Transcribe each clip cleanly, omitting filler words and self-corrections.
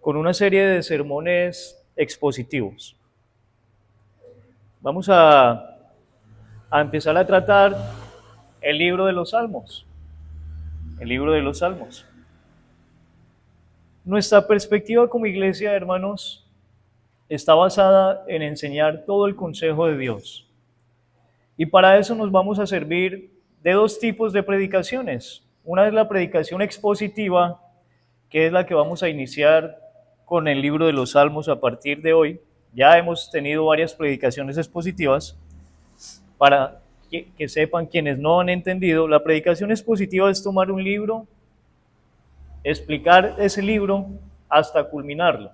con una serie de sermones expositivos. Vamos a empezar a tratar el libro de los Salmos. El libro de los Salmos. Nuestra perspectiva como iglesia, hermanos, está basada en enseñar todo el consejo de Dios. Y para eso nos vamos a servir de dos tipos de predicaciones. Una es la predicación expositiva, que es la que vamos a iniciar con el libro de los Salmos a partir de hoy. Ya hemos tenido varias predicaciones expositivas. Para que sepan quienes no han entendido, la predicación expositiva es tomar un libro, explicar ese libro hasta culminarlo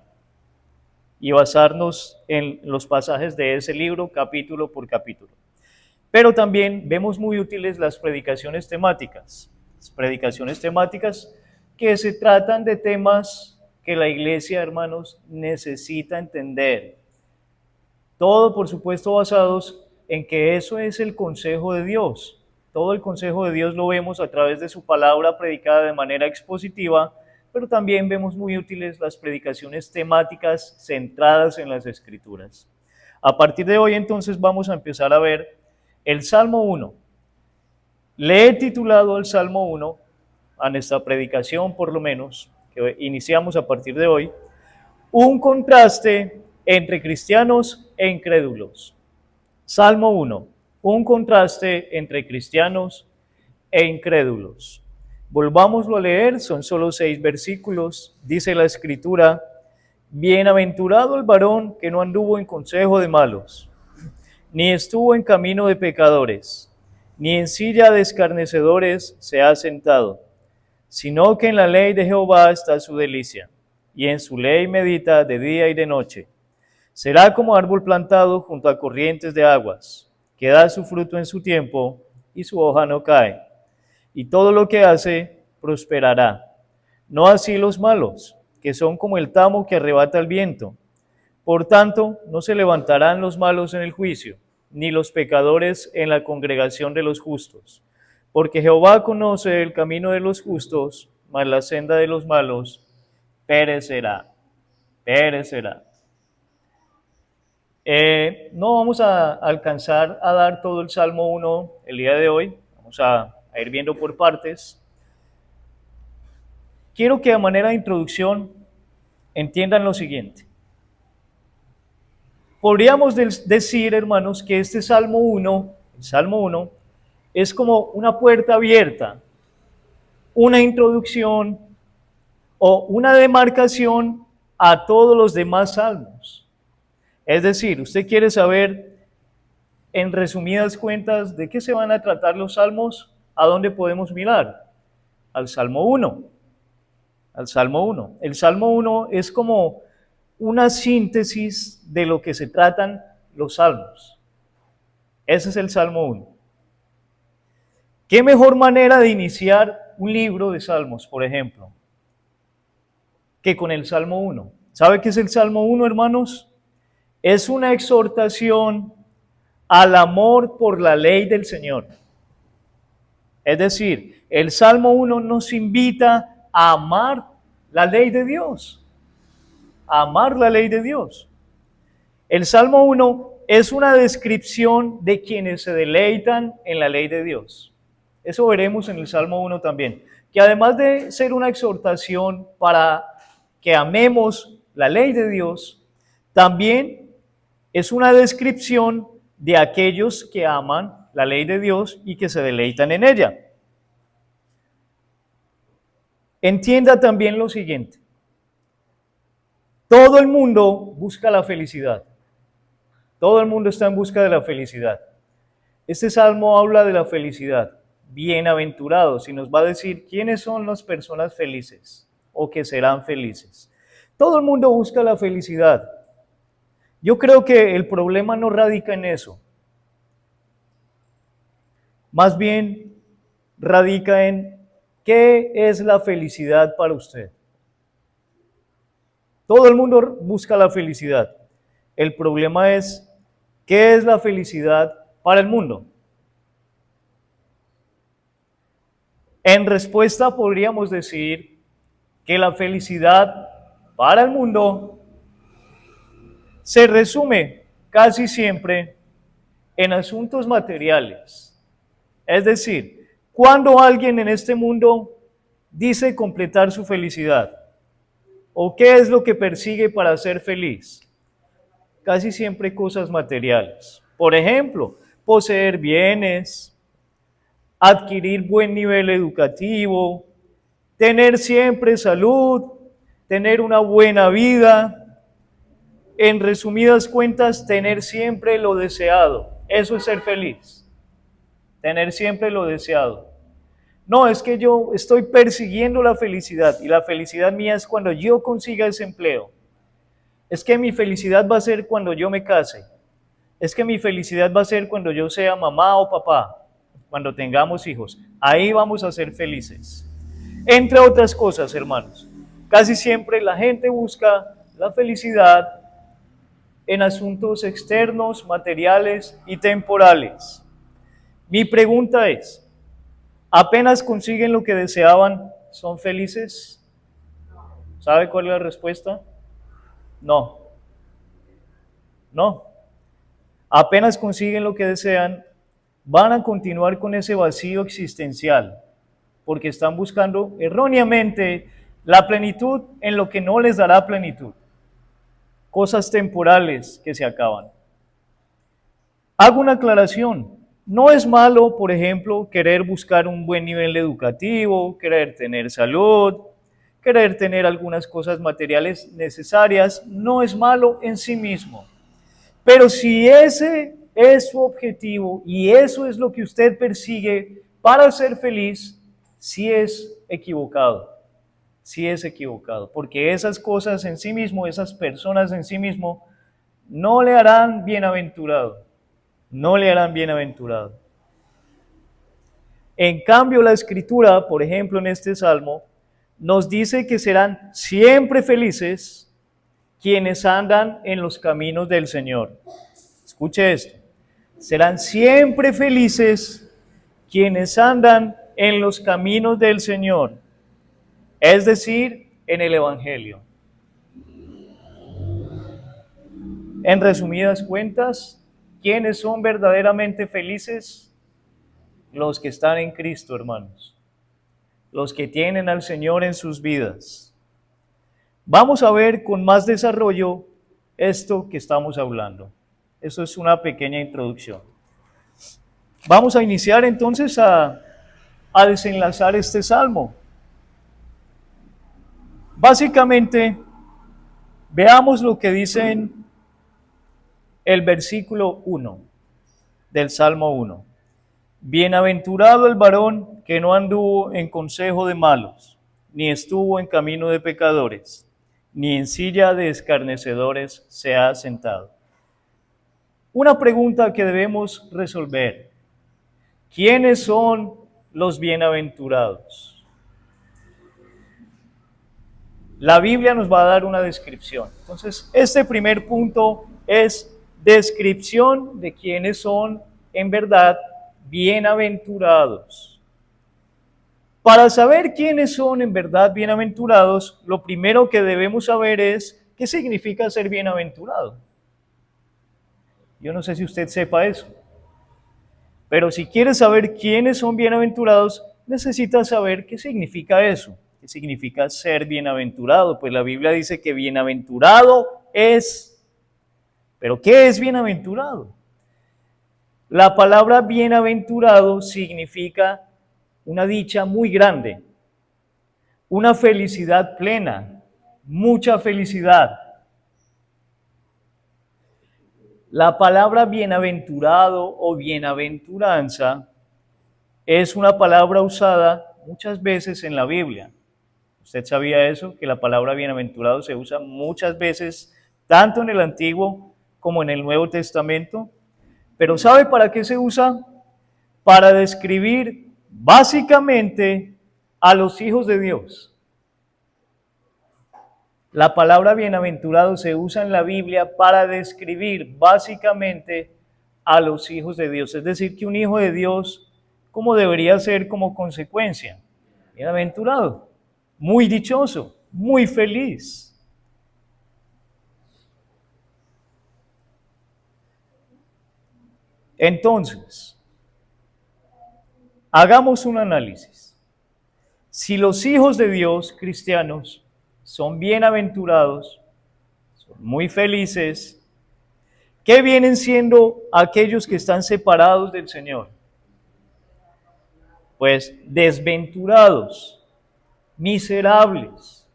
y basarnos en los pasajes de ese libro capítulo por capítulo. Pero también vemos muy útiles las predicaciones temáticas. Las predicaciones temáticas que se tratan de temas que la iglesia, hermanos, necesita entender. Todo, por supuesto, basados en que eso es el consejo de Dios. Todo el consejo de Dios lo vemos a través de su palabra predicada de manera expositiva, pero también vemos muy útiles las predicaciones temáticas centradas en las Escrituras. A partir de hoy, entonces, vamos a empezar a ver el Salmo 1. Le he titulado el Salmo 1 a nuestra predicación, por lo menos, que iniciamos a partir de hoy, un contraste entre cristianos e incrédulos. Salmo 1, un contraste entre cristianos e incrédulos. Volvámoslo a leer, son solo 6 versículos. Dice la Escritura: bienaventurado el varón que no anduvo en consejo de malos, ni estuvo en camino de pecadores, ni en silla de escarnecedores se ha sentado, sino que en la ley de Jehová está su delicia, y en su ley medita de día y de noche. Será como árbol plantado junto a corrientes de aguas, que da su fruto en su tiempo, y su hoja no cae, y todo lo que hace prosperará. No así los malos, que son como el tamo que arrebata el viento. Por tanto, no se levantarán los malos en el juicio, ni los pecadores en la congregación de los justos. Porque Jehová conoce el camino de los justos, mas la senda de los malos perecerá. Perecerá. No vamos a alcanzar a dar todo el Salmo 1 el día de hoy. Vamos a ir viendo por partes. Quiero que a manera de introducción entiendan lo siguiente. Podríamos decir, hermanos, que este Salmo 1, el Salmo 1, es como una puerta abierta, una introducción o una demarcación a todos los demás salmos. Es decir, usted quiere saber, en resumidas cuentas, de qué se van a tratar los salmos, ¿a dónde podemos mirar? Al Salmo 1. Al Salmo 1. El Salmo 1 es como una síntesis de lo que se tratan los salmos. Ese es el Salmo 1. ¿Qué mejor manera de iniciar un libro de salmos, por ejemplo, que con el Salmo 1? ¿Sabe qué es el Salmo 1, hermanos? Es una exhortación al amor por la ley del Señor. Es decir, el Salmo 1 nos invita a amar la ley de Dios. A amar la ley de Dios. El Salmo 1 es una descripción de quienes se deleitan en la ley de Dios. Eso veremos en el Salmo 1 también. Que además de ser una exhortación para que amemos la ley de Dios, también es una descripción de aquellos que aman la ley de Dios y que se deleitan en ella. Entienda también lo siguiente. Todo el mundo busca la felicidad. Todo el mundo está en busca de la felicidad. Este salmo habla de la felicidad. Bienaventurados, y nos va a decir quiénes son las personas felices o que serán felices. Todo el mundo busca la felicidad. Yo creo que el problema no radica en eso. Más bien radica en qué es la felicidad para usted. Todo el mundo busca la felicidad. El problema es qué es la felicidad para el mundo. En respuesta podríamos decir que la felicidad para el mundo se resume casi siempre en asuntos materiales. Es decir, cuando alguien en este mundo dice completar su felicidad, ¿o qué es lo que persigue para ser feliz? Casi siempre cosas materiales. Por ejemplo, poseer bienes, adquirir buen nivel educativo, tener siempre salud, tener una buena vida. En resumidas cuentas, tener siempre lo deseado. Eso es ser feliz. Tener siempre lo deseado. No, es que yo estoy persiguiendo la felicidad y la felicidad mía es cuando yo consiga ese empleo. Es que mi felicidad va a ser cuando yo me case. Es que mi felicidad va a ser cuando yo sea mamá o papá, cuando tengamos hijos. Ahí vamos a ser felices. Entre otras cosas, hermanos, casi siempre la gente busca la felicidad en asuntos externos, materiales y temporales. Mi pregunta es, ¿apenas consiguen lo que deseaban, son felices? ¿Sabe cuál es la respuesta? No. No. Apenas consiguen lo que desean, van a continuar con ese vacío existencial, porque están buscando erróneamente la plenitud en lo que no les dará plenitud. Cosas temporales que se acaban. Hago una aclaración. No es malo, por ejemplo, querer buscar un buen nivel educativo, querer tener salud, querer tener algunas cosas materiales necesarias. No es malo en sí mismo. Pero si ese es su objetivo y eso es lo que usted persigue para ser feliz, sí es equivocado. Sí es equivocado. Porque esas cosas en sí mismo, esas personas en sí mismo, no le harán bienaventurado. No le harán bienaventurado. En cambio, la Escritura, por ejemplo, en este Salmo, nos dice que serán siempre felices quienes andan en los caminos del Señor. Escuche esto. Serán siempre felices quienes andan en los caminos del Señor, es decir, en el Evangelio. En resumidas cuentas, ¿quiénes son verdaderamente felices? Los que están en Cristo, hermanos. Los que tienen al Señor en sus vidas. Vamos a ver con más desarrollo esto que estamos hablando. Eso es una pequeña introducción. Vamos a iniciar entonces a desenlazar este salmo. Básicamente, veamos lo que dice en el versículo 1 del Salmo 1. Bienaventurado el varón que no anduvo en consejo de malos, ni estuvo en camino de pecadores, ni en silla de escarnecedores se ha sentado. Una pregunta que debemos resolver. ¿Quiénes son los bienaventurados? La Biblia nos va a dar una descripción. Entonces, este primer punto es descripción de quiénes son en verdad bienaventurados. Para saber quiénes son en verdad bienaventurados, lo primero que debemos saber es qué significa ser bienaventurado. Yo no sé si usted sepa eso, pero si quiere saber quiénes son bienaventurados, necesita saber qué significa eso. ¿Qué significa ser bienaventurado? Pues la Biblia dice que bienaventurado es. ¿Pero qué es bienaventurado? La palabra bienaventurado significa una dicha muy grande, una felicidad plena, mucha felicidad. La palabra bienaventurado o bienaventuranza es una palabra usada muchas veces en la Biblia. ¿Usted sabía eso? Que la palabra bienaventurado se usa muchas veces, tanto en el Antiguo como en el Nuevo Testamento. Pero ¿sabe para qué se usa? Para describir básicamente a los hijos de Dios. La palabra bienaventurado se usa en la Biblia para describir básicamente a los hijos de Dios. Es decir, que un hijo de Dios, ¿cómo debería ser como consecuencia? Bienaventurado, muy dichoso, muy feliz. Entonces, hagamos un análisis. Si los hijos de Dios cristianos son bienaventurados, son muy felices, ¿qué vienen siendo aquellos que están separados del Señor? Pues desventurados, miserables,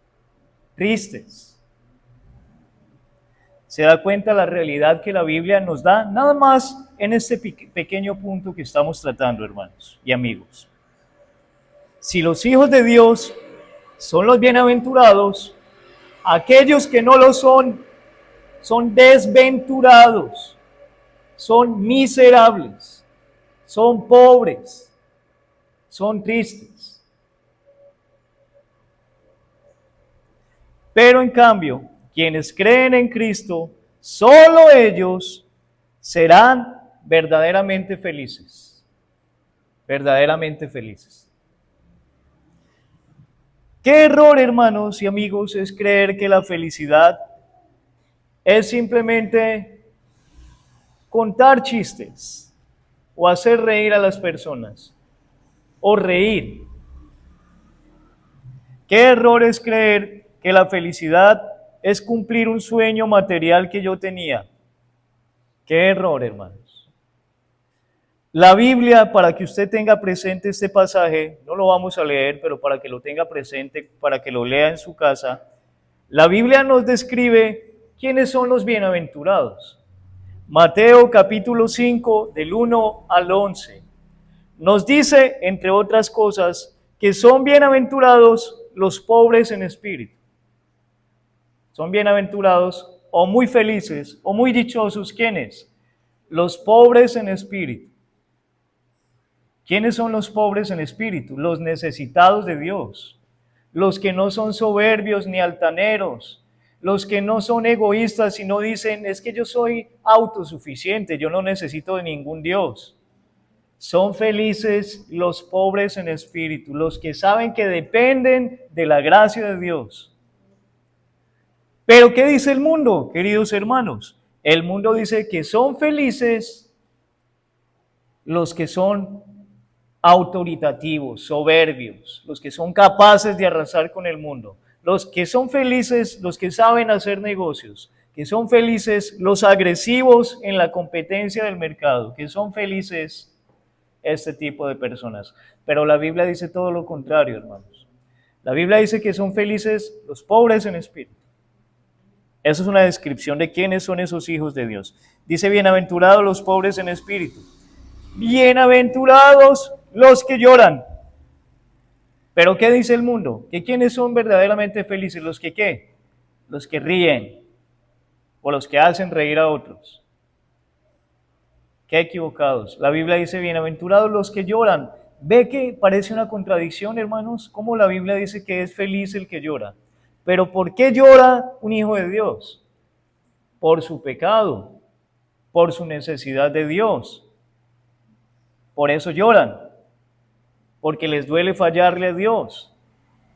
tristes. ¿Se da cuenta la realidad que la Biblia nos da? Nada más en este pequeño punto que estamos tratando, hermanos y amigos. Si los hijos de Dios son los bienaventurados, aquellos que no lo son, son desventurados, son miserables, son pobres, son tristes. Pero en cambio, quienes creen en Cristo, solo ellos serán verdaderamente felices. Verdaderamente felices. ¿Qué error, hermanos y amigos, es creer que la felicidad es simplemente contar chistes o hacer reír a las personas o reír? ¿Qué error es creer que la felicidad es cumplir un sueño material que yo tenía? ¿Qué error, hermanos? La Biblia, para que usted tenga presente este pasaje, no lo vamos a leer, pero para que lo tenga presente, para que lo lea en su casa, la Biblia nos describe quiénes son los bienaventurados. Mateo capítulo 5, del 1 al 11, nos dice, entre otras cosas, que son bienaventurados los pobres en espíritu. Son bienaventurados o muy felices o muy dichosos, ¿quiénes? Los pobres en espíritu. ¿Quiénes son los pobres en espíritu? Los necesitados de Dios, los que no son soberbios ni altaneros, los que no son egoístas y no dicen, es que yo soy autosuficiente, yo no necesito de ningún Dios. Son felices los pobres en espíritu, los que saben que dependen de la gracia de Dios. Pero ¿qué dice el mundo, queridos hermanos? El mundo dice que son felices los que son autoritativos, soberbios, los que son capaces de arrasar con el mundo, los que son felices, los que saben hacer negocios, que son felices los agresivos en la competencia del mercado, que son felices este tipo de personas. Pero la Biblia dice todo lo contrario, hermanos. La Biblia dice que son felices los pobres en espíritu. Eso es una descripción de quiénes son esos hijos de Dios. Dice, bienaventurados los pobres en espíritu. Bienaventurados los que lloran. Pero ¿qué dice el mundo? ¿Que quiénes son verdaderamente felices? ¿Los que qué? Los que ríen o los que hacen reír a otros. Qué equivocados. La Biblia dice, bienaventurados los que lloran. ¿Ve que parece una contradicción, hermanos? ¿Cómo la Biblia dice que es feliz el que llora? Pero ¿por qué llora un hijo de Dios? Por su pecado, por su necesidad de Dios. Por eso lloran, porque les duele fallarle a Dios.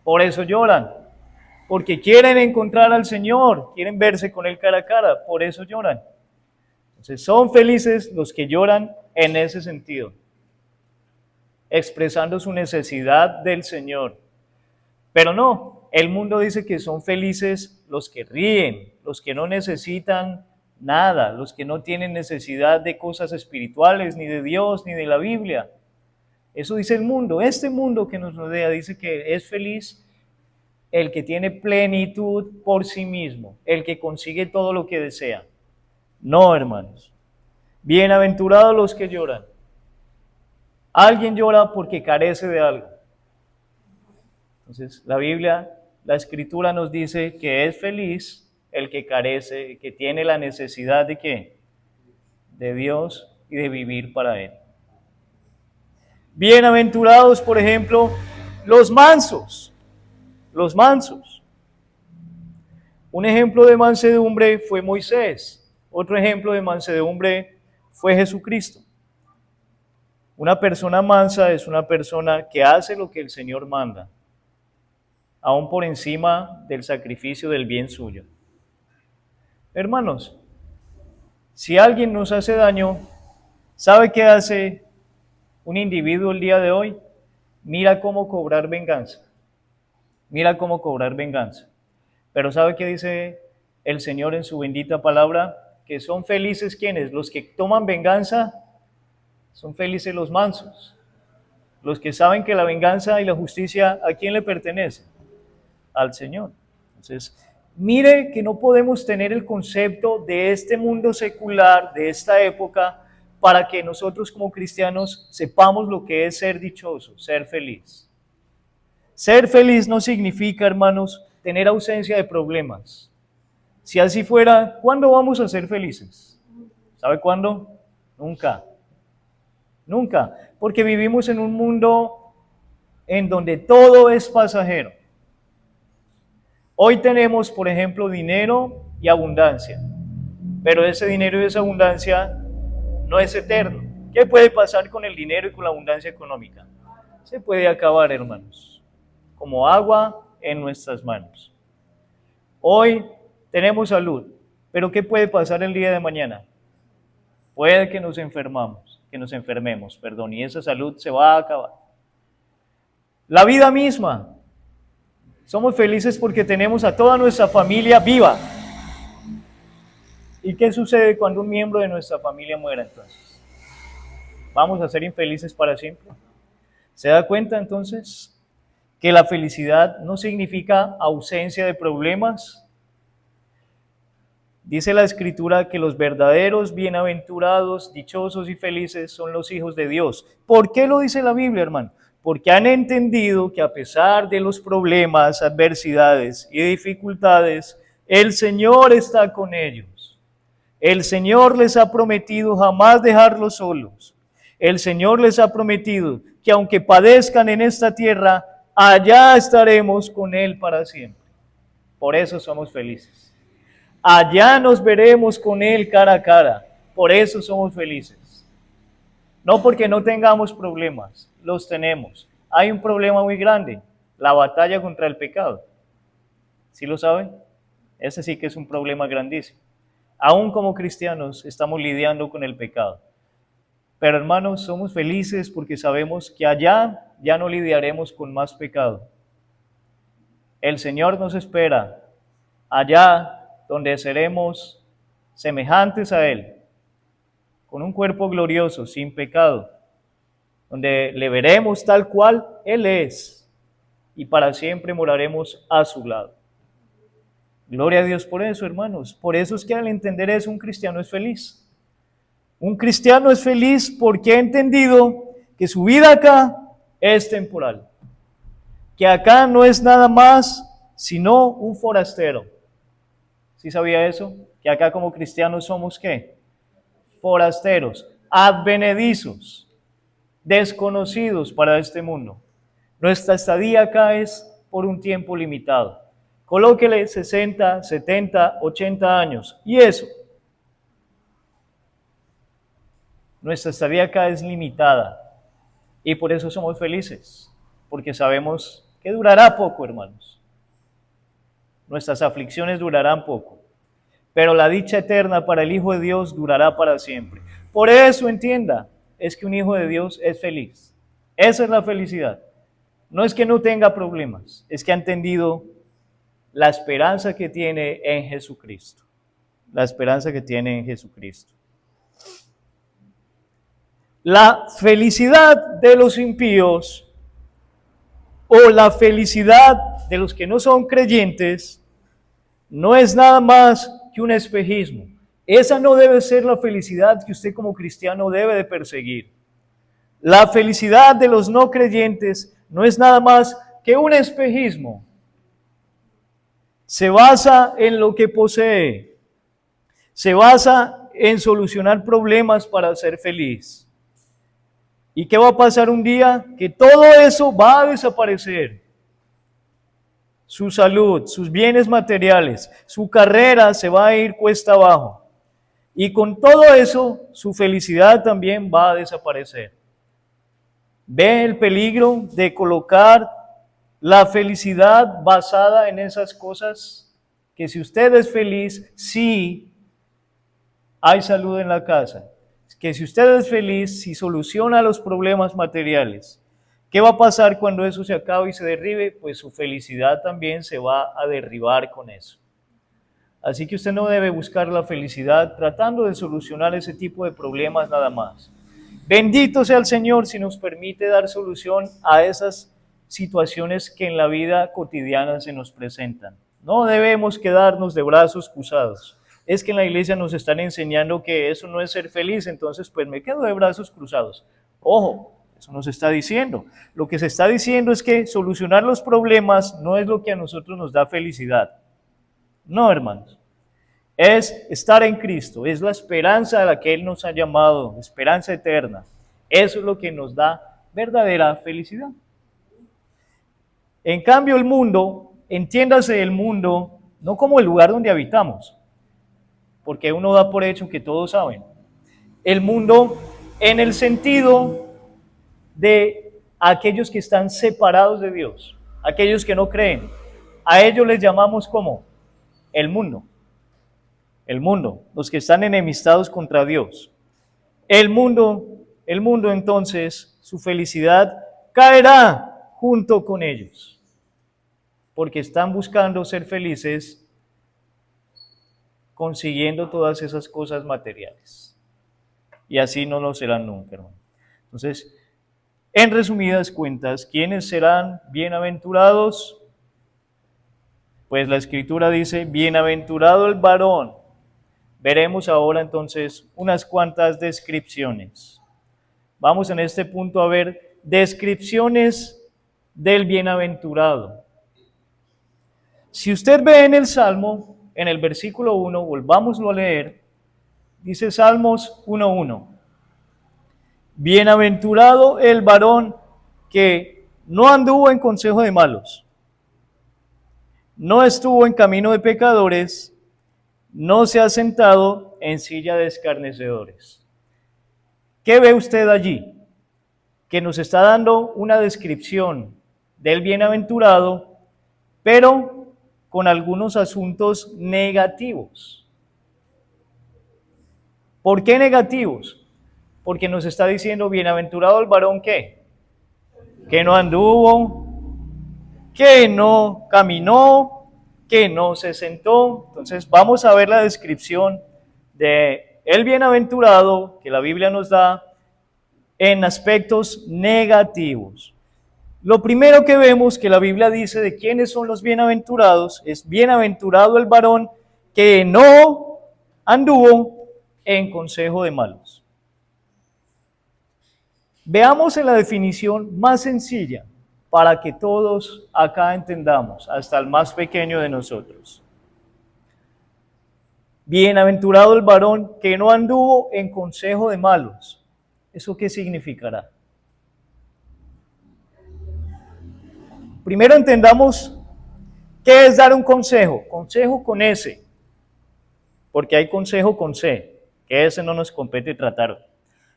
Por eso lloran, porque quieren encontrar al Señor, quieren verse con Él cara a cara, por eso lloran. Entonces son felices los que lloran en ese sentido, expresando su necesidad del Señor. Pero no, el mundo dice que son felices los que ríen, los que no necesitan nada, los que no tienen necesidad de cosas espirituales, ni de Dios, ni de la Biblia. Eso dice el mundo. Este mundo que nos rodea dice que es feliz el que tiene plenitud por sí mismo, el que consigue todo lo que desea. No, hermanos. Bienaventurados los que lloran. Alguien llora porque carece de algo. Entonces, la Biblia, la Escritura nos dice que es feliz el que carece, que tiene la necesidad de ¿qué? De Dios y de vivir para Él. Bienaventurados, por ejemplo, los mansos. Los mansos. Un ejemplo de mansedumbre fue Moisés. Otro ejemplo de mansedumbre fue Jesucristo. Una persona mansa es una persona que hace lo que el Señor manda, aún por encima del sacrificio del bien suyo. Hermanos, si alguien nos hace daño, ¿Sabe qué hace un individuo el día de hoy? Mira cómo cobrar venganza. Mira cómo cobrar venganza. Pero ¿sabe qué dice el Señor en su bendita palabra? Que son felices quienes, los que toman venganza, son felices los mansos. Los que saben que la venganza y la justicia, ¿a quién le pertenece? Al Señor. Entonces, mire que no podemos tener el concepto de este mundo secular, de esta época, para que nosotros como cristianos sepamos lo que es ser dichoso, ser feliz. Ser feliz no significa, hermanos, tener ausencia de problemas. Si así fuera, ¿cuándo vamos a ser felices? ¿Sabe cuándo? Nunca. Nunca. Porque vivimos en un mundo en donde todo es pasajero. Hoy tenemos, por ejemplo, dinero y abundancia. Pero ese dinero y esa abundancia no es eterno. ¿Qué puede pasar con el dinero y con la abundancia económica? Se puede acabar, hermanos, como agua en nuestras manos. Hoy tenemos salud, pero ¿qué puede pasar el día de mañana? Puede que nos enfermemos, y esa salud se va a acabar. La vida misma. Somos felices porque tenemos a toda nuestra familia viva. ¿Y qué sucede cuando un miembro de nuestra familia muera entonces? ¿Vamos a ser infelices para siempre? ¿Se da cuenta entonces que la felicidad no significa ausencia de problemas? Dice la Escritura que los verdaderos bienaventurados, dichosos y felices son los hijos de Dios. ¿Por qué lo dice la Biblia, hermano? Porque han entendido que a pesar de los problemas, adversidades y dificultades, el Señor está con ellos. El Señor les ha prometido jamás dejarlos solos. El Señor les ha prometido que aunque padezcan en esta tierra, allá estaremos con Él para siempre. Por eso somos felices. Allá nos veremos con Él cara a cara. Por eso somos felices. No porque no tengamos problemas, los tenemos. Hay un problema muy grande, la batalla contra el pecado. ¿Sí lo saben? Ese sí que es un problema grandísimo. Aún como cristianos estamos lidiando con el pecado. Pero hermanos, somos felices porque sabemos que allá ya no lidiaremos con más pecado. El Señor nos espera allá donde seremos semejantes a Él, con un cuerpo glorioso, sin pecado, donde le veremos tal cual Él es y para siempre moraremos a su lado. Gloria a Dios por eso, hermanos. Por eso es que al entender eso, un cristiano es feliz. Un cristiano es feliz porque ha entendido que su vida acá es temporal, que acá no es nada más sino un forastero. ¿Sí sabía eso? Que acá como cristianos somos ¿qué? Forasteros, advenedizos, desconocidos para este mundo. Nuestra estadía acá es por un tiempo limitado. Colóquele 60, 70, 80 años. Y eso, nuestra estadía acá es limitada. Y por eso somos felices, porque sabemos que durará poco, hermanos. Nuestras aflicciones durarán poco, pero la dicha eterna para el Hijo de Dios durará para siempre. Por eso entienda, es que un hijo de Dios es feliz. Esa es la felicidad. No es que no tenga problemas, es que ha entendido la esperanza que tiene en Jesucristo. La esperanza que tiene en Jesucristo. La felicidad de los impíos o la felicidad de los que no son creyentes no es nada más que un espejismo. Esa no debe ser la felicidad que usted como cristiano debe de perseguir. La felicidad de los no creyentes no es nada más que un espejismo. Se basa en lo que posee. Se basa en solucionar problemas para ser feliz. ¿Y qué va a pasar un día? Que todo eso va a desaparecer. Su salud, sus bienes materiales, su carrera se va a ir cuesta abajo. Y con todo eso, su felicidad también va a desaparecer. ¿Ve el peligro de colocar la felicidad basada en esas cosas? Que si usted es feliz, sí hay salud en la casa. que si usted es feliz, si soluciona los problemas materiales, ¿qué va a pasar cuando eso se acabe y se derribe? Pues su felicidad también se va a derribar con eso. Así que usted no debe buscar la felicidad tratando de solucionar ese tipo de problemas nada más. Bendito sea el Señor si nos permite dar solución a esas situaciones que en la vida cotidiana se nos presentan. No debemos quedarnos de brazos cruzados. Es que en la iglesia nos están enseñando que eso no es ser feliz, entonces pues me quedo de brazos cruzados. Ojo, eso no se está diciendo. Lo que se está diciendo es que solucionar los problemas no es lo que a nosotros nos da felicidad. No, hermanos. Es estar en Cristo, es la esperanza a la que Él nos ha llamado, esperanza eterna. Eso es lo que nos da verdadera felicidad. En cambio, el mundo, entiéndase el mundo, no como el lugar donde habitamos, porque uno da por hecho que todos saben. El mundo en el sentido de aquellos que están separados de Dios, aquellos que no creen. A ellos les llamamos como el mundo. El mundo, los que están enemistados contra Dios. El mundo entonces, su felicidad caerá junto con ellos, porque están buscando ser felices consiguiendo todas esas cosas materiales. Y así no lo serán nunca, hermano. Entonces, en resumidas cuentas, ¿quiénes serán bienaventurados? Pues la Escritura dice, bienaventurado el varón. Veremos ahora entonces unas cuantas descripciones. Vamos en este punto a ver descripciones del bienaventurado. Si usted ve en el Salmo, en el versículo 1, volvámoslo a leer, dice Salmos 1:1. Bienaventurado el varón que no anduvo en consejo de malos, no estuvo en camino de pecadores, no se ha sentado en silla de escarnecedores. ¿Qué ve usted allí? Que nos está dando una descripción del bienaventurado, pero con algunos asuntos negativos. ¿Por qué negativos? Porque nos está diciendo, bienaventurado el varón ¿qué? Que no anduvo, que no caminó, que no se sentó. Entonces vamos a ver la descripción de el bienaventurado que la Biblia nos da en aspectos negativos. Lo primero que vemos que la Biblia dice de quiénes son los bienaventurados es bienaventurado el varón que no anduvo en consejo de malos. Veamos en la definición más sencilla para que todos acá entendamos, hasta el más pequeño de nosotros. Bienaventurado el varón que no anduvo en consejo de malos. ¿Eso qué significará? Primero entendamos qué es dar un consejo. Consejo con S, porque hay consejo con C, que ese no nos compete tratar.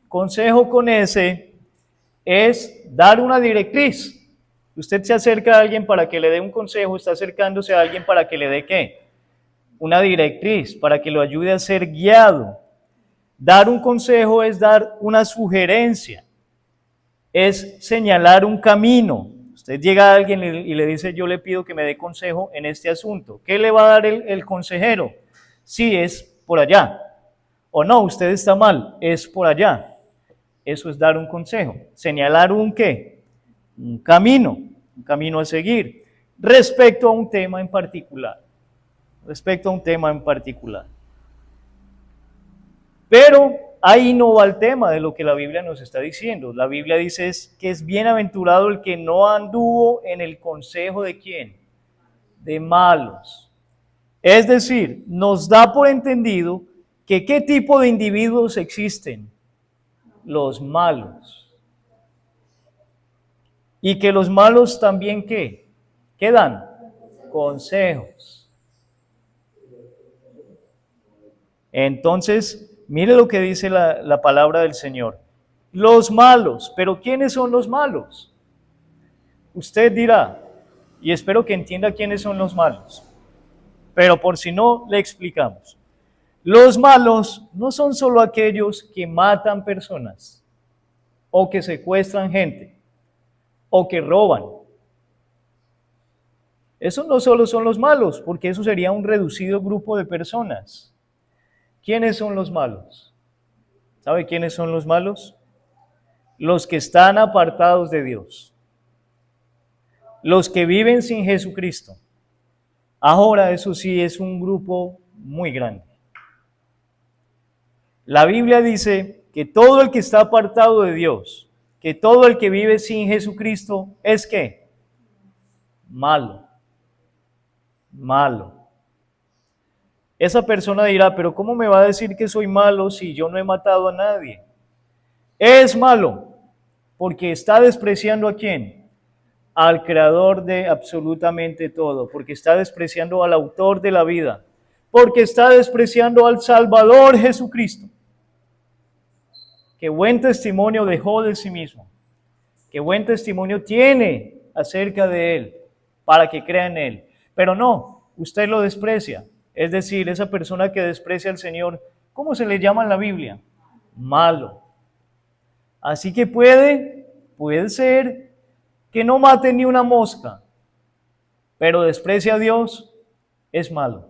Consejo con S es dar una directriz. Usted se acerca a alguien para que le dé un consejo, está acercándose a alguien para que le dé ¿qué? Una directriz, para que lo ayude a ser guiado. Dar un consejo es dar una sugerencia, es señalar un camino. Usted llega a alguien y le dice, yo le pido que me dé consejo en este asunto. ¿Qué le va a dar el consejero? Sí, es por allá. O no, usted está mal, es por allá. Eso es dar un consejo. Señalar un ¿qué? Un camino a seguir, respecto a un tema en particular. Pero ahí no va el tema de lo que la Biblia nos está diciendo. La Biblia dice que es bienaventurado el que no anduvo en el consejo de ¿quién? De malos. Es decir, nos da por entendido que ¿qué tipo de individuos existen? Los malos. Y que los malos también ¿qué? ¿Qué dan? Consejos. Entonces, mire lo que dice la palabra del Señor. Los malos, pero ¿quiénes son los malos? Usted dirá, y espero que entienda quiénes son los malos, pero por si no, le explicamos. Los malos no son solo aquellos que matan personas, o que secuestran gente, o que roban. Esos no solo son los malos, porque eso sería un reducido grupo de personas. ¿Quiénes son los malos? ¿Sabe quiénes son los malos? Los que están apartados de Dios, los que viven sin Jesucristo. Ahora, eso sí es un grupo muy grande. La Biblia dice que todo el que está apartado de Dios, que todo el que vive sin Jesucristo, ¿es qué? Malo. Malo. Esa persona dirá, pero ¿cómo me va a decir que soy malo si yo no he matado a nadie? Es malo, porque está despreciando ¿a quién? Al creador de absolutamente todo, porque está despreciando al autor de la vida, porque está despreciando al Salvador Jesucristo. Qué buen testimonio dejó de sí mismo, qué buen testimonio tiene acerca de él, para que crea en él. Pero no, usted lo desprecia, es decir, esa persona que desprecia al Señor, ¿cómo se le llama en la Biblia? Malo. Así que puede ser que no mate ni una mosca, pero desprecia a Dios, es malo.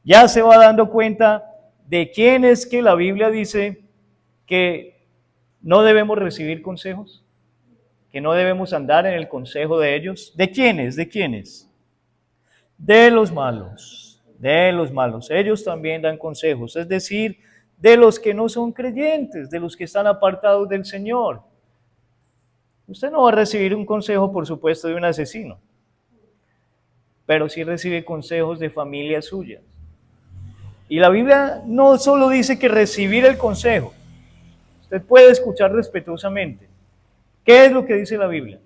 Ya se va dando cuenta de quién es que la Biblia dice que no debemos recibir consejos, que no debemos andar en el consejo de ellos. ¿De quiénes? ¿De quiénes? De los malos, de los malos. Ellos también dan consejos, es decir, de los que no son creyentes, de los que están apartados del Señor. Usted no va a recibir un consejo, por supuesto, de un asesino, pero sí recibe consejos de familias suyas. Y la Biblia no solo dice que recibir el consejo, usted puede escuchar respetuosamente. ¿Qué es lo que dice la Biblia?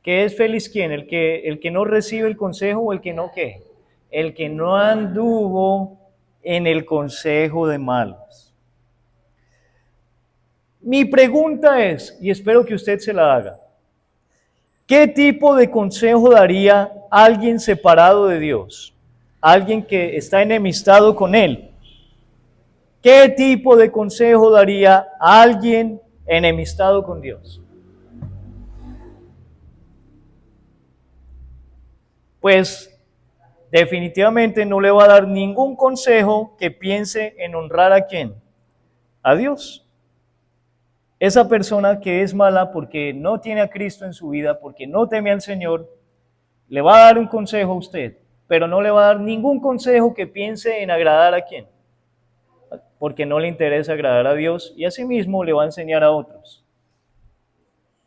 ¿Que es feliz quién? ¿El que no recibe el consejo o el que no qué? El que no anduvo en el consejo de malos. Mi pregunta es, y espero que usted se la haga, ¿qué tipo de consejo daría alguien separado de Dios? Alguien que está enemistado con Él. ¿Qué tipo de consejo daría alguien enemistado con Dios? Pues definitivamente no le va a dar ningún consejo que piense en honrar a quién, a Dios. Esa persona que es mala porque no tiene a Cristo en su vida, porque no teme al Señor, le va a dar un consejo a usted, pero no le va a dar ningún consejo que piense en agradar a quién, porque no le interesa agradar a Dios y asimismo le va a enseñar a otros.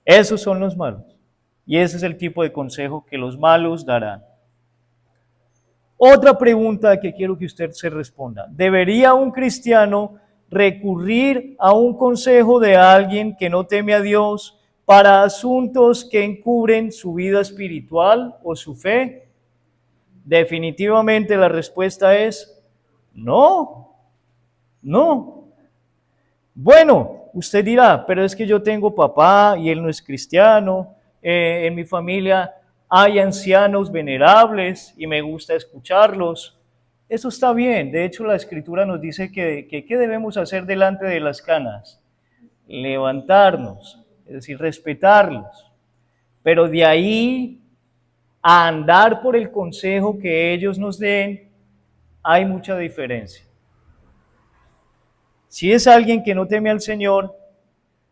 Esos son los malos y ese es el tipo de consejo que los malos darán. Otra pregunta que quiero que usted se responda. ¿Debería un cristiano recurrir a un consejo de alguien que no teme a Dios para asuntos que encubren su vida espiritual o su fe? Definitivamente la respuesta es no, no. Bueno, usted dirá, pero es que yo tengo papá y él no es cristiano, en mi familia hay ancianos venerables y me gusta escucharlos. Eso está bien, de hecho la Escritura nos dice que ¿qué debemos hacer delante de las canas? Levantarnos, es decir, respetarlos. Pero de ahí a andar por el consejo que ellos nos den, hay mucha diferencia. Si es alguien que no teme al Señor,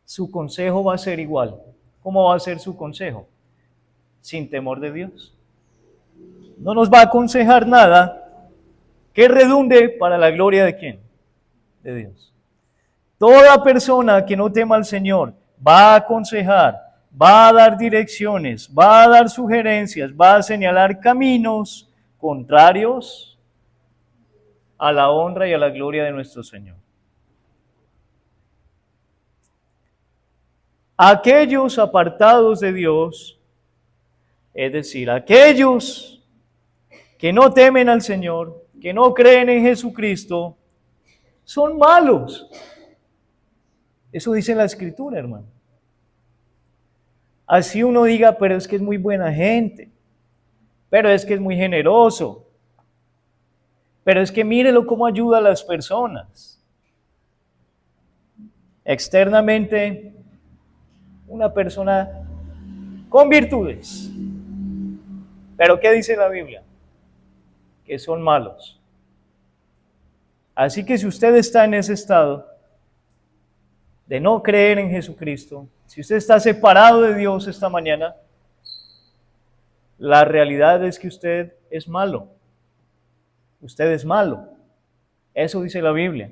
su consejo va a ser igual. ¿Cómo va a ser su consejo? Sin temor de Dios. No nos va a aconsejar nada que redunde para la gloria de ¿quién? De Dios. Toda persona que no tema al Señor va a aconsejar, va a dar direcciones, va a dar sugerencias, va a señalar caminos contrarios a la honra y a la gloria de nuestro Señor. Aquellos apartados de Dios, es decir, aquellos que no temen al Señor, que no creen en Jesucristo, son malos. Eso dice la Escritura, hermano. Así uno diga, pero es que es muy buena gente, pero es que es muy generoso, Pero es que mírelo cómo ayuda a las personas. Externamente, una persona con virtudes. Pero ¿qué dice la Biblia? Que son malos. Así que si usted está en ese estado de no creer en Jesucristo, si usted está separado de Dios esta mañana, la realidad es que usted es malo. Usted es malo. Eso dice la Biblia.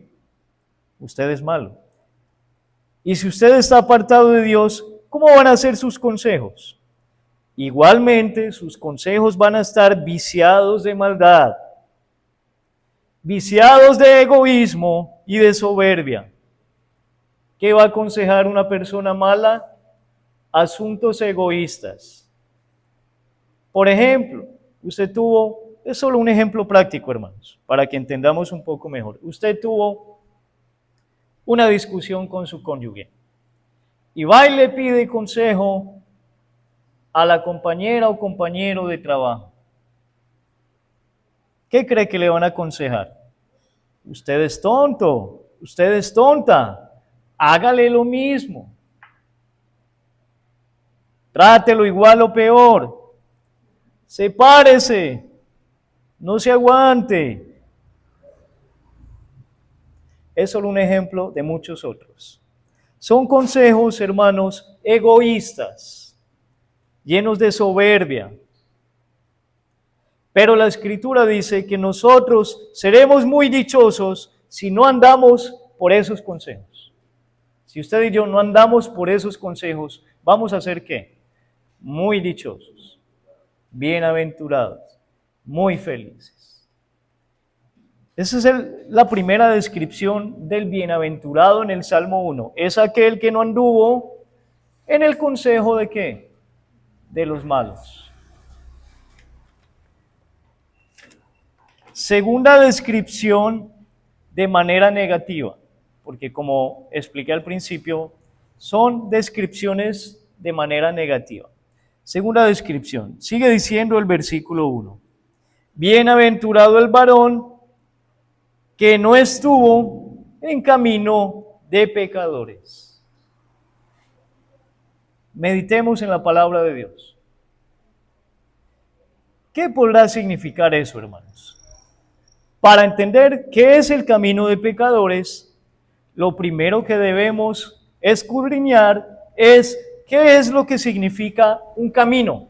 Usted es malo. Y si usted está apartado de Dios, ¿cómo van a ser sus consejos? Igualmente, sus consejos van a estar viciados de maldad, viciados de egoísmo y de soberbia. ¿Qué va a aconsejar una persona mala? Asuntos egoístas. Por ejemplo, es solo un ejemplo práctico, hermanos, para que entendamos un poco mejor. Usted tuvo una discusión con su cónyuge y va y le pide consejo a la compañera o compañero de trabajo. ¿Qué cree que le van a aconsejar? Usted es tonto, usted es tonta, hágale lo mismo. Trátelo igual o peor. Sepárese, no se aguante. Es solo un ejemplo de muchos otros. Son consejos, hermanos, egoístas, llenos de soberbia. Pero la Escritura dice que nosotros seremos muy dichosos si no andamos por esos consejos. Si usted y yo no andamos por esos consejos, ¿vamos a ser qué? Muy dichosos, bienaventurados, muy felices. Esa es la primera descripción del bienaventurado en el Salmo 1. Es aquel que no anduvo en el consejo de ¿qué? De los malos. Segunda descripción de manera negativa, porque como expliqué al principio, son descripciones de manera negativa. Segunda descripción, sigue diciendo el versículo 1. Bienaventurado el varón que no estuvo en camino de pecadores. Meditemos en la palabra de Dios. ¿Qué podrá significar eso, hermanos? Para entender qué es el camino de pecadores, lo primero que debemos escudriñar es qué es lo que significa un camino.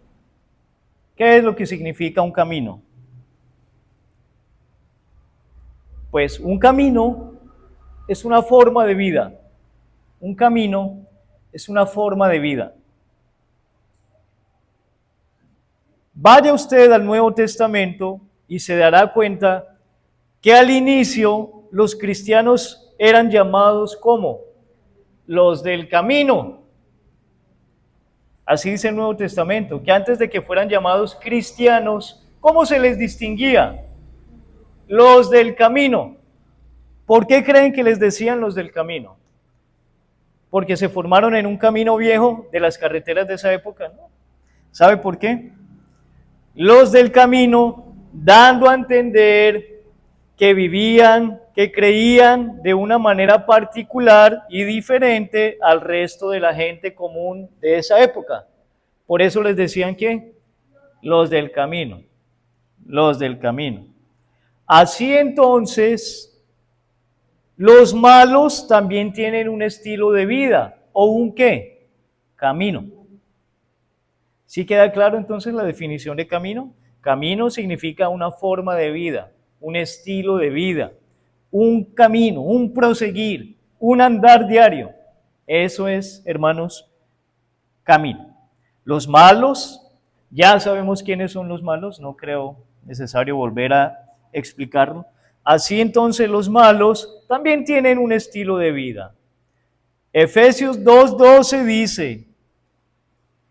¿Qué es lo que significa un camino? Pues un camino es una forma de vida. Un camino es una forma de vida. Vaya usted al Nuevo Testamento y se dará cuenta que al inicio los cristianos eran llamados como los del camino. Así dice el Nuevo Testamento, que antes de que fueran llamados cristianos, ¿cómo se les distinguía? Los del camino. ¿Por qué creen que les decían los del camino? Porque se formaron en un camino viejo de las carreteras de esa época, ¿no? ¿Sabe por qué? Los del camino, dando a entender que vivían, que creían de una manera particular y diferente al resto de la gente común de esa época. Por eso les decían que los del camino, los del camino. Así entonces, los malos también tienen un estilo de vida, o un ¿qué? Camino. ¿Sí queda claro entonces la definición de camino? Camino significa una forma de vida, un estilo de vida, un camino, un proseguir, un andar diario. Eso es, hermanos, camino. Los malos, ya sabemos quiénes son los malos, no creo necesario volver a explicarlo. Así entonces los malos también tienen un estilo de vida. Efesios 2:12 dice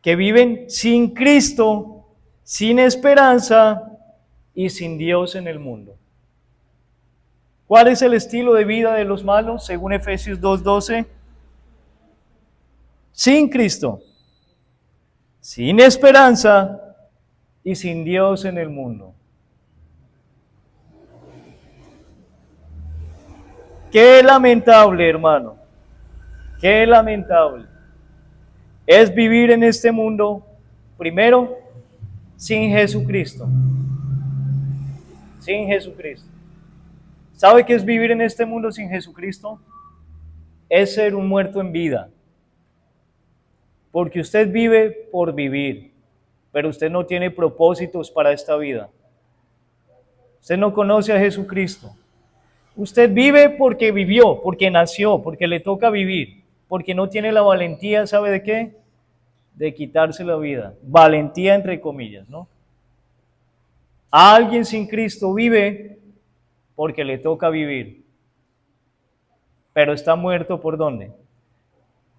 que viven sin Cristo, sin esperanza y sin Dios en el mundo. ¿Cuál es el estilo de vida de los malos según Efesios 2:12? Sin Cristo, sin esperanza y sin Dios en el mundo. Qué lamentable, hermano, qué lamentable es vivir en este mundo, primero, sin Jesucristo, sin Jesucristo. ¿Sabe qué es vivir en este mundo sin Jesucristo? Es ser un muerto en vida, porque usted vive por vivir, pero usted no tiene propósitos para esta vida. Usted no conoce a Jesucristo. Usted vive porque vivió, porque nació, porque le toca vivir, porque no tiene la valentía, ¿sabe de qué? De quitarse la vida. Valentía entre comillas, ¿no? Alguien sin Cristo vive porque le toca vivir, pero está muerto ¿por dónde?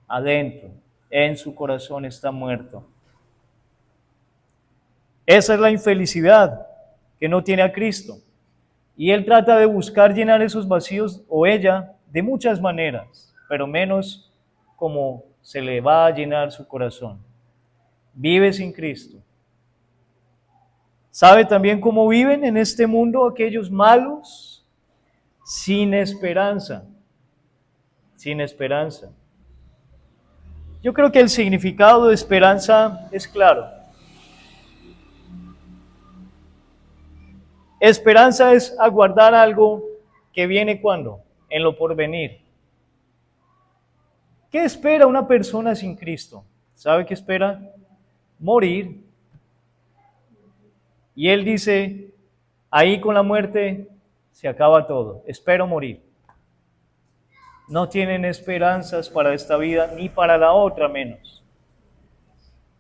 Adentro, en su corazón está muerto. Esa es la infelicidad que no tiene a Cristo. Y él trata de buscar llenar esos vacíos, o ella, de muchas maneras, pero menos como se le va a llenar su corazón. Vive sin Cristo. ¿Sabe también cómo viven en este mundo aquellos malos? Sin esperanza. Sin esperanza. Yo creo que el significado de esperanza es claro. Esperanza es aguardar algo que viene cuando, en lo porvenir. ¿Qué espera una persona sin Cristo? ¿Sabe qué espera? Morir. Y él dice, ahí con la muerte se acaba todo, espero morir. No tienen esperanzas para esta vida ni para la otra menos.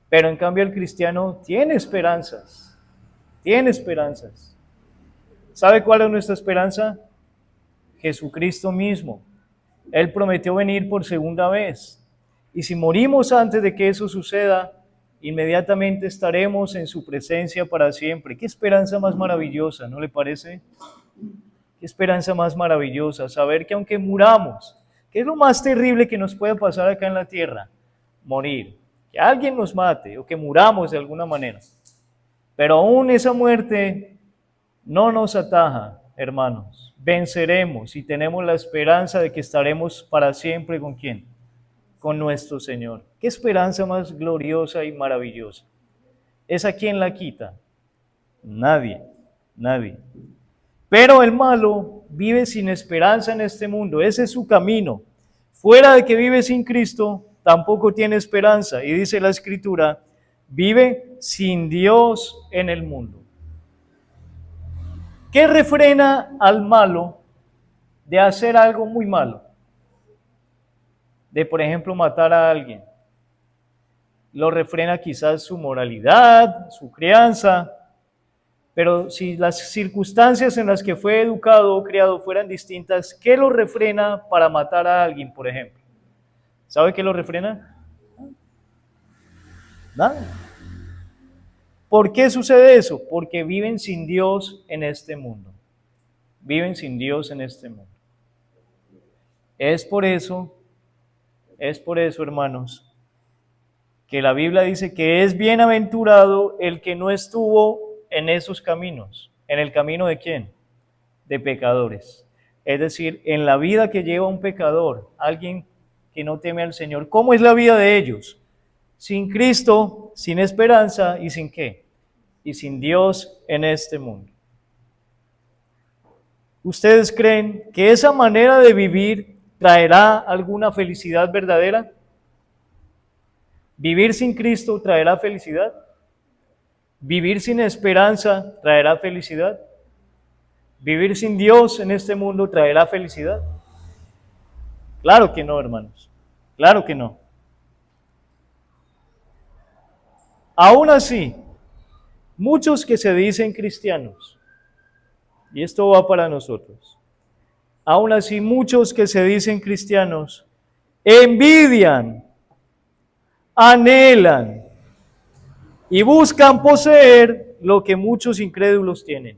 Pero en cambio el cristiano tiene esperanzas, tiene esperanzas. ¿Sabe cuál es nuestra esperanza? Jesucristo mismo. Él prometió venir por segunda vez. Y si morimos antes de que eso suceda, inmediatamente estaremos en su presencia para siempre. Qué esperanza más maravillosa, ¿no le parece? Qué esperanza más maravillosa, saber que aunque muramos, ¿qué es lo más terrible que nos puede pasar acá en la tierra? Morir. Que alguien nos mate o que muramos de alguna manera. Pero aún esa muerte no nos ataja, hermanos. Venceremos y tenemos la esperanza de que estaremos para siempre ¿con quién? Con nuestro Señor. Qué esperanza más gloriosa y maravillosa. ¿Esa quién la quita? Nadie, nadie. Pero el malo vive sin esperanza en este mundo. Ese es su camino. Fuera de que vive sin Cristo, tampoco tiene esperanza. Y dice la Escritura, vive sin Dios en el mundo. ¿Qué refrena al malo de hacer algo muy malo? De, por ejemplo, matar a alguien. Lo refrena quizás su moralidad, su crianza, pero si las circunstancias en las que fue educado o criado fueran distintas, ¿qué lo refrena para matar a alguien, por ejemplo? ¿Sabe qué lo refrena? Nada. ¿Por qué sucede eso? Porque viven sin Dios en este mundo. Viven sin Dios en este mundo. Es por eso, hermanos, que la Biblia dice que es bienaventurado el que no estuvo en esos caminos. ¿En el camino de quién? De pecadores. Es decir, en la vida que lleva un pecador, alguien que no teme al Señor. ¿Cómo es la vida de ellos? Sin Cristo, sin esperanza y sin qué? Y sin Dios en este mundo. ¿Ustedes creen que esa manera de vivir traerá alguna felicidad verdadera? ¿Vivir sin Cristo traerá felicidad? ¿Vivir sin esperanza traerá felicidad? ¿Vivir sin Dios en este mundo traerá felicidad? Claro que no, hermanos. Claro que no. Aún así, muchos que se dicen cristianos, y esto va para nosotros, aún así muchos que se dicen cristianos envidian, anhelan y buscan poseer lo que muchos incrédulos tienen.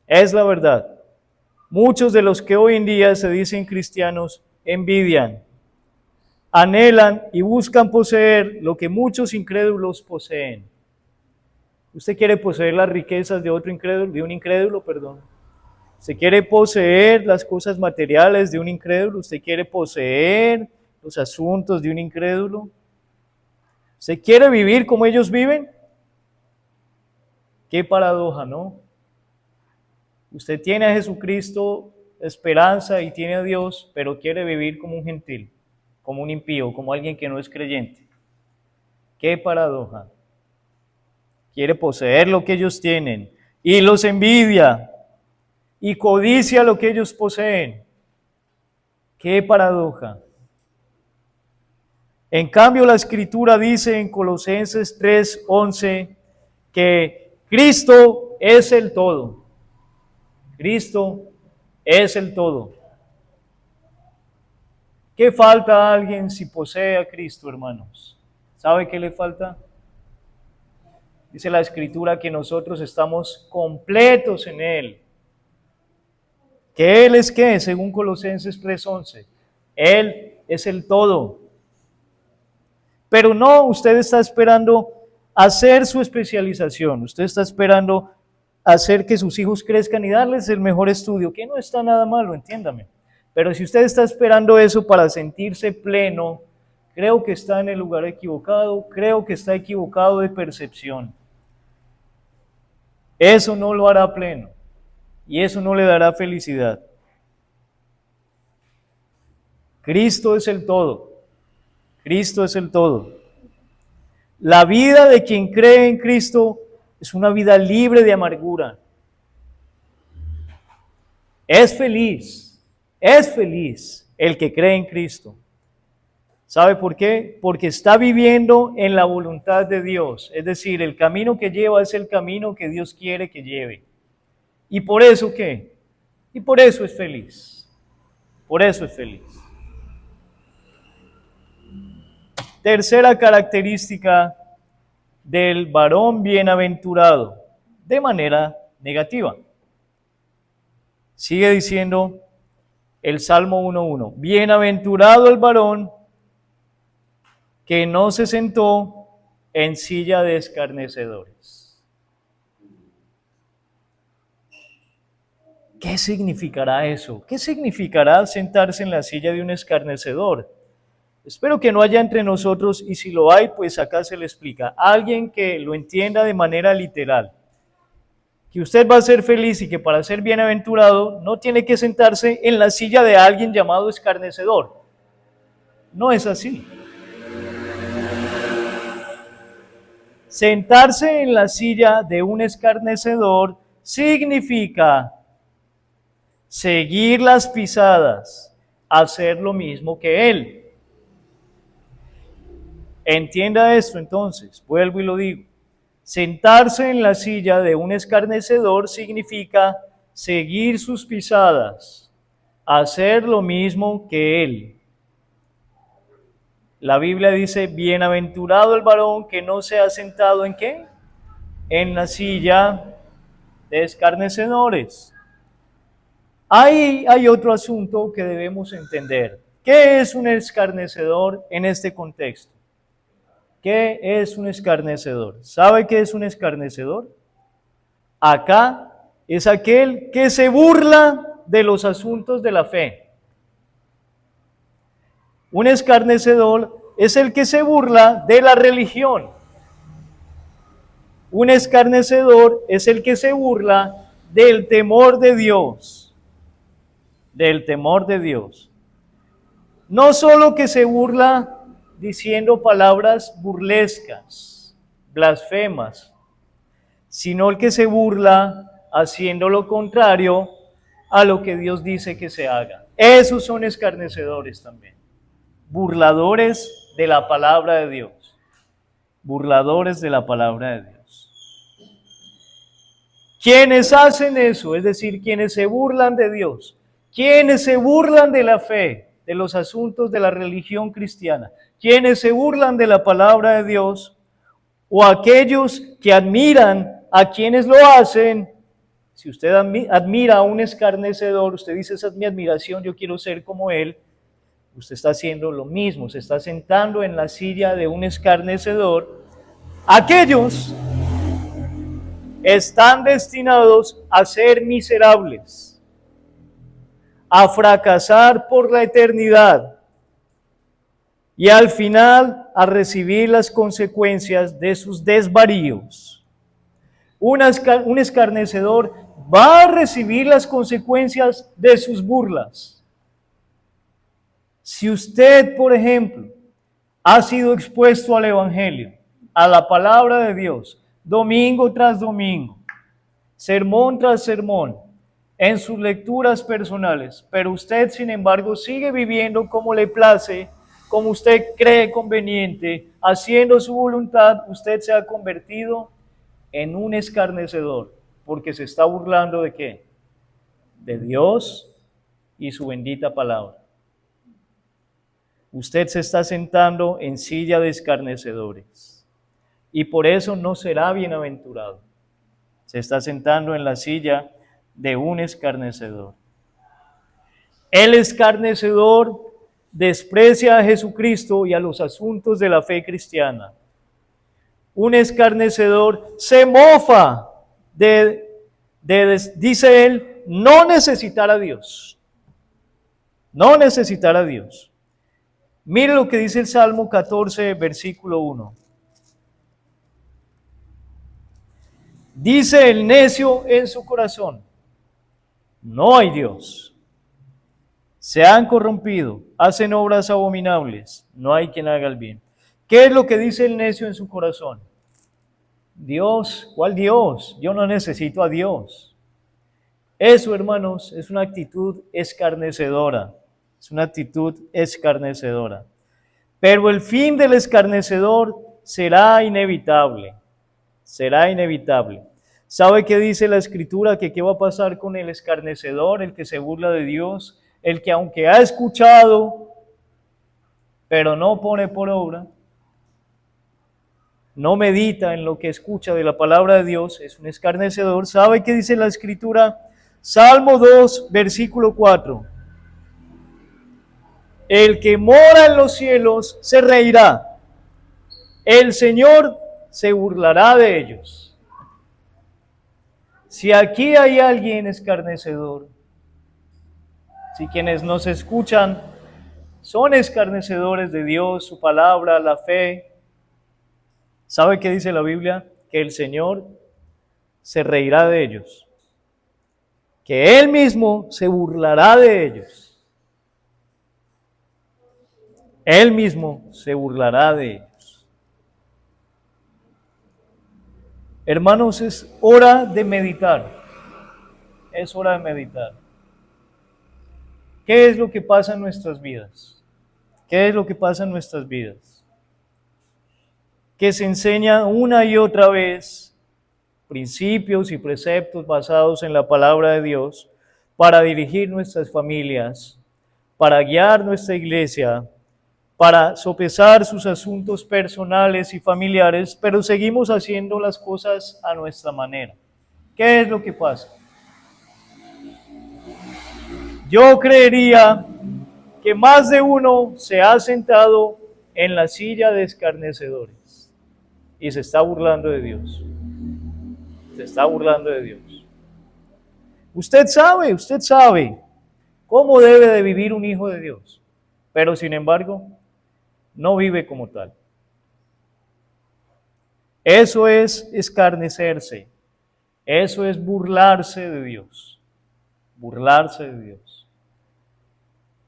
Es la verdad. Muchos de los que hoy en día se dicen cristianos envidian, anhelan y buscan poseer lo que muchos incrédulos poseen. ¿Usted quiere poseer las riquezas de otro incrédulo, de un incrédulo, perdón? Usted quiere poseer las cosas materiales de un incrédulo, usted quiere poseer los asuntos de un incrédulo. ¿Usted quiere vivir como ellos viven? Qué paradoja, ¿no? Usted tiene a Jesucristo, esperanza y tiene a Dios, pero quiere vivir como un gentil, como un impío, como alguien que no es creyente. Qué paradoja. Quiere poseer lo que ellos tienen y los envidia y codicia lo que ellos poseen. Qué paradoja. En cambio, la Escritura dice en Colosenses 3:11 que Cristo es el todo. Cristo es el todo. ¿Qué falta a alguien si posee a Cristo, hermanos? ¿Sabe qué le falta? Dice la Escritura que nosotros estamos completos en Él. ¿Que Él es qué? Según Colosenses 3:11. Él es el todo. Pero no, usted está esperando hacer su especialización. Usted está esperando hacer que sus hijos crezcan y darles el mejor estudio, que no está nada malo, entiéndame. Pero si usted está esperando eso para sentirse pleno, creo que está en el lugar equivocado, creo que está equivocado de percepción. Eso no lo hará pleno y eso no le dará felicidad. Cristo es el todo. Cristo es el todo. La vida de quien cree en Cristo es una vida libre de amargura. Es feliz el que cree en Cristo. ¿Sabe por qué? Porque está viviendo en la voluntad de Dios. Es decir, el camino que lleva es el camino que Dios quiere que lleve. ¿Y por eso qué? Y por eso es feliz. Por eso es feliz. Tercera característica del varón bienaventurado, de manera negativa. Sigue diciendo el Salmo 1:1, bienaventurado el varón que no se sentó en silla de escarnecedores. ¿Qué significará eso? ¿Qué significará sentarse en la silla de un escarnecedor? Espero que no haya entre nosotros, y si lo hay, pues acá se le explica. Alguien que lo entienda de manera literal. Que usted va a ser feliz y que para ser bienaventurado no tiene que sentarse en la silla de alguien llamado escarnecedor. No es así. Sentarse en la silla de un escarnecedor significa seguir las pisadas, hacer lo mismo que él. Entienda esto entonces, vuelvo y lo digo. Sentarse en la silla de un escarnecedor significa seguir sus pisadas, hacer lo mismo que él. La Biblia dice, bienaventurado el varón que no se ha sentado ¿en qué? En la silla de escarnecedores. Ahí hay otro asunto que debemos entender. ¿Qué es un escarnecedor en este contexto? ¿Qué es un escarnecedor? ¿Sabe qué es un escarnecedor? Acá es aquel que se burla de los asuntos de la fe. Un escarnecedor es el que se burla de la religión. Un escarnecedor es el que se burla del temor de Dios. Del temor de Dios. No solo que se burla diciendo palabras burlescas, blasfemas, sino el que se burla haciendo lo contrario a lo que Dios dice que se haga. Esos son escarnecedores también, burladores de la palabra de Dios, burladores de la palabra de Dios. Quienes hacen eso, es decir, quienes se burlan de Dios, quienes se burlan de la fe, de los asuntos de la religión cristiana, quienes se burlan de la palabra de Dios, o aquellos que admiran a quienes lo hacen. Si usted admira a un escarnecedor, usted dice, esa es mi admiración, yo quiero ser como él. Usted está haciendo lo mismo, se está sentando en la silla de un escarnecedor. Aquellos están destinados a ser miserables. a fracasar por la eternidad y al final a recibir las consecuencias de sus desvaríos. Un escarnecedor va a recibir las consecuencias de sus burlas. Si usted, por ejemplo, ha sido expuesto al Evangelio, a la palabra de Dios, domingo tras domingo, sermón tras sermón, en sus lecturas personales, pero usted, sin embargo, sigue viviendo como le place, como usted cree conveniente, haciendo su voluntad, usted se ha convertido en un escarnecedor, porque se está burlando ¿de qué? De Dios y su bendita palabra. Usted se está sentando en silla de escarnecedores y por eso no será bienaventurado. Se está sentando en la silla de un escarnecedor. El escarnecedor desprecia a Jesucristo y a los asuntos de la fe cristiana. Un escarnecedor se mofa dice él, no necesitar a Dios. No necesitar a Dios. Mire lo que dice el Salmo 14, versículo 1. Dice el necio en su corazón, no hay Dios. Se han corrompido, hacen obras abominables, no hay quien haga el bien. ¿Qué es lo que dice el necio en su corazón? Dios, ¿cuál Dios? Yo no necesito a Dios. Eso, hermanos, es una actitud escarnecedora. Es una actitud escarnecedora. Pero el fin del escarnecedor será inevitable. Será inevitable. ¿Sabe qué dice la Escritura? Que qué va a pasar con el escarnecedor, el que se burla de Dios, el que aunque ha escuchado, pero no pone por obra, no medita en lo que escucha de la palabra de Dios, es un escarnecedor. ¿Sabe qué dice la Escritura? Salmo 2, versículo 4. El que mora en los cielos se reirá. El Señor se burlará de ellos. Si aquí hay alguien escarnecedor, si quienes nos escuchan son escarnecedores de Dios, su palabra, la fe, ¿sabe qué dice la Biblia? Que el Señor se reirá de ellos, que Él mismo se burlará de ellos. Él mismo se burlará de ellos. Hermanos, es hora de meditar. Es hora de meditar. ¿Qué es lo que pasa en nuestras vidas? ¿Qué es lo que pasa en nuestras vidas? Que se enseña una y otra vez principios y preceptos basados en la palabra de Dios para dirigir nuestras familias, para guiar nuestra iglesia, para sopesar sus asuntos personales y familiares, pero seguimos haciendo las cosas a nuestra manera. ¿Qué es lo que pasa? Yo creería que más de uno se ha sentado en la silla de escarnecedores y se está burlando de Dios. Se está burlando de Dios. Usted sabe cómo debe de vivir un hijo de Dios, pero sin embargo, no vive como tal. Eso es escarnecerse, eso es burlarse de Dios, burlarse de Dios.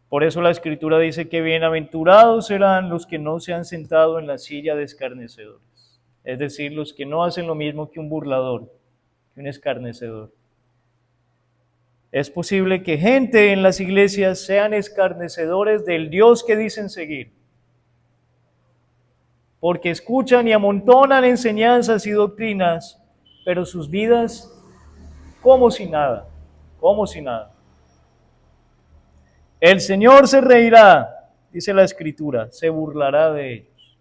Por eso la Escritura dice que bienaventurados serán los que no se han sentado en la silla de escarnecedores, es decir, los que no hacen lo mismo que un burlador, que un escarnecedor. Es posible que gente en las iglesias sean escarnecedores del Dios que dicen seguir, porque escuchan y amontonan enseñanzas y doctrinas, pero sus vidas como si nada, como si nada. El Señor se reirá, dice la Escritura, se burlará de ellos.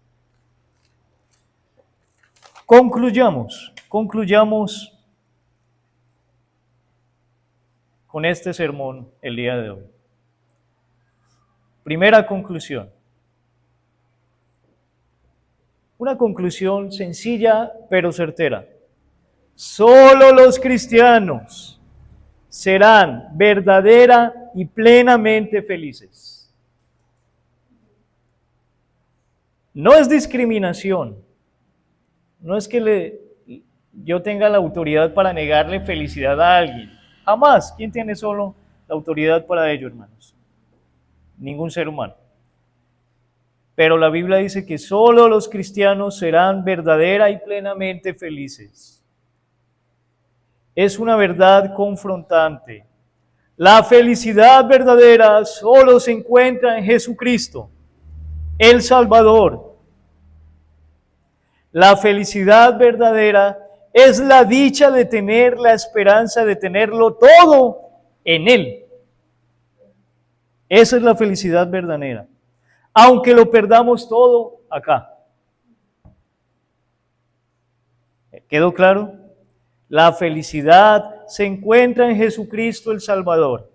Concluyamos con este sermón el día de hoy. Primera conclusión. Una conclusión sencilla pero certera. Solo los cristianos serán verdadera y plenamente felices. No es discriminación. No es que yo tenga la autoridad para negarle felicidad a alguien. Jamás. ¿Quién tiene solo la autoridad para ello, hermanos? Ningún ser humano. Pero la Biblia dice que solo los cristianos serán verdadera y plenamente felices. Es una verdad confrontante. La felicidad verdadera solo se encuentra en Jesucristo, el Salvador. La felicidad verdadera es la dicha de tener la esperanza de tenerlo todo en Él. Esa es la felicidad verdadera. Aunque lo perdamos todo acá. ¿Quedó claro? La felicidad se encuentra en Jesucristo el Salvador.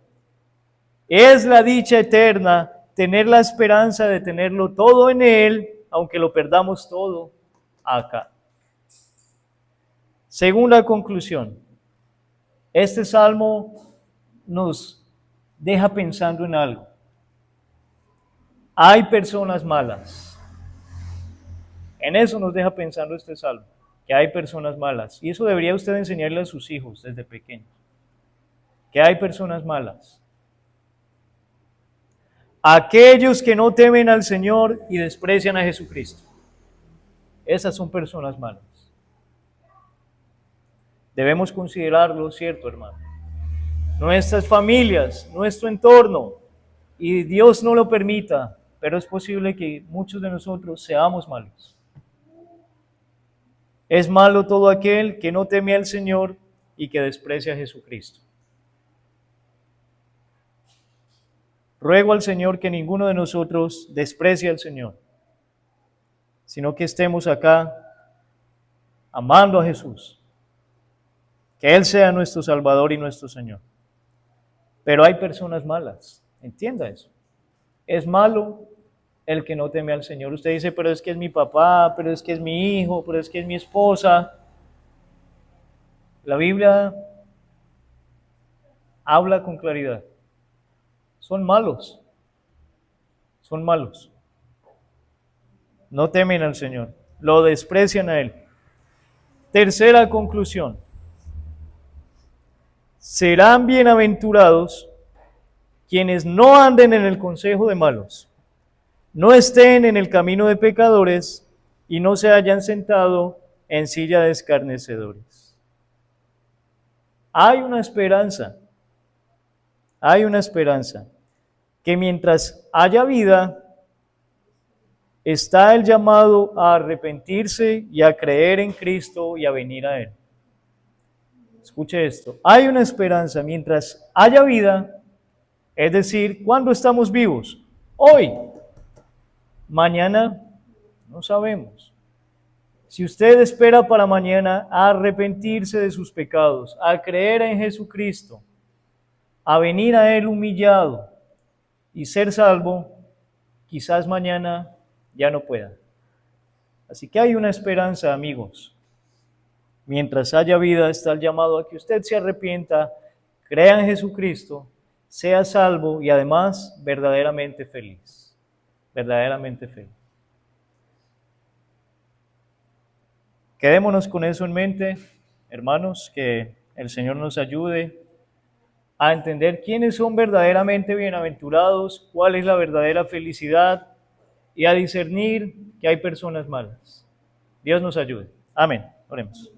Es la dicha eterna tener la esperanza de tenerlo todo en Él, aunque lo perdamos todo acá. Segunda conclusión. Este salmo nos deja pensando en algo. Hay personas malas. En eso nos deja pensando este salmo, que hay personas malas. Y eso debería usted enseñarle a sus hijos desde pequeños, que hay personas malas. Aquellos que no temen al Señor y desprecian a Jesucristo. Esas son personas malas. Debemos considerarlo, ¿cierto, hermano? Nuestras familias, nuestro entorno, y Dios no lo permita, pero es posible que muchos de nosotros seamos malos. Es malo todo aquel que no teme al Señor y que desprecia a Jesucristo. Ruego al Señor que ninguno de nosotros desprecie al Señor, sino que estemos acá amando a Jesús, que Él sea nuestro Salvador y nuestro Señor. Pero hay personas malas, entienda eso. Es malo el que no teme al Señor. Usted dice, pero es que es mi papá, pero es que es mi hijo, pero es que es mi esposa. La Biblia habla con claridad. Son malos. Son malos. No temen al Señor. Lo desprecian a Él. Tercera conclusión. Serán bienaventurados quienes no anden en el consejo de malos, no estén en el camino de pecadores y no se hayan sentado en silla de escarnecedores. Hay una esperanza, que mientras haya vida, está el llamado a arrepentirse y a creer en Cristo y a venir a Él. Escuche esto, hay una esperanza mientras haya vida, es decir, ¿cuándo estamos vivos? Hoy. Mañana no sabemos. Si usted espera para mañana a arrepentirse de sus pecados, a creer en Jesucristo, a venir a Él humillado y ser salvo, quizás mañana ya no pueda. Así que hay una esperanza, amigos. Mientras haya vida, está el llamado a que usted se arrepienta, crea en Jesucristo, sea salvo y además verdaderamente feliz. Verdaderamente feliz. Quedémonos con eso en mente, hermanos, que el Señor nos ayude a entender quiénes son verdaderamente bienaventurados, cuál es la verdadera felicidad y a discernir que hay personas malas. Dios nos ayude. Amén. Oremos.